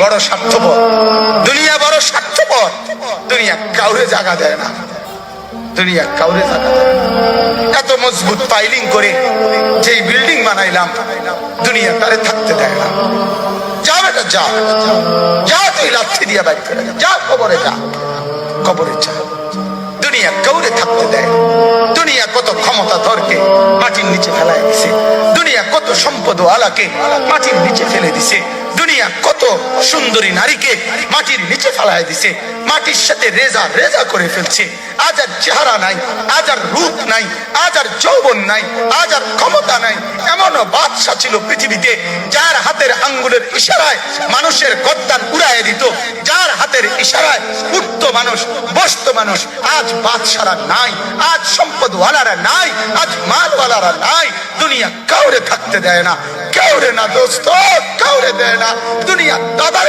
বড় স্বার্থপর, দুনিয়া বড় স্বার্থপর। দুনিয়া কাউরে জায়গা দেয় না, দুনিয়া কাউরে জায়গা দেয় না। এত মজবুত পাইলিং করে যেই বিল্ডিং বানাইলাম, দুনিয়া তারে থাকতে দেয় না। যা বেটা যা, যা তুই লাথি দিয়া বাইর করে যা, কবরে যা, কবরে যা। দুনিয়া কাউরে থাকতে দেয় না। দুনিয়া কত ক্ষমতা ধরকে মাটির নিচে ফেলায় দিছে, দুনিয়া কত সম্পদ আলাকে মাটির নিচে ফেলে দিছে, দুনিয়া কত সুন্দরী নারীকে মাটির নিচে ফেলায় দিছে, মাটির সাথে রেজা রেজা করে ফেলছে। আজ আর চেহারা নাই, আজ আর রূপ নাই, আজ আর যৌবন নাই, আজ আর ক্ষমতা নাই। এমনও বাদশা ছিল পৃথিবীতে যার হাতের আঙ্গুলের ইশারায় মানুষের গর্দান উড়াইয়ে দিত, যার হাতের ইশারায় উঠতো মানুষ, বসতো মানুষ। আজ বাদশারা নাই, আজ সম্পদওয়ালারা নাই, আজ মালওয়ালারা নাই। দুনিয়া কাউরে থাকতে দেয় না, কাউরে না দোস্ত, কাউরে দেয় না। দুনিয়া দাদারে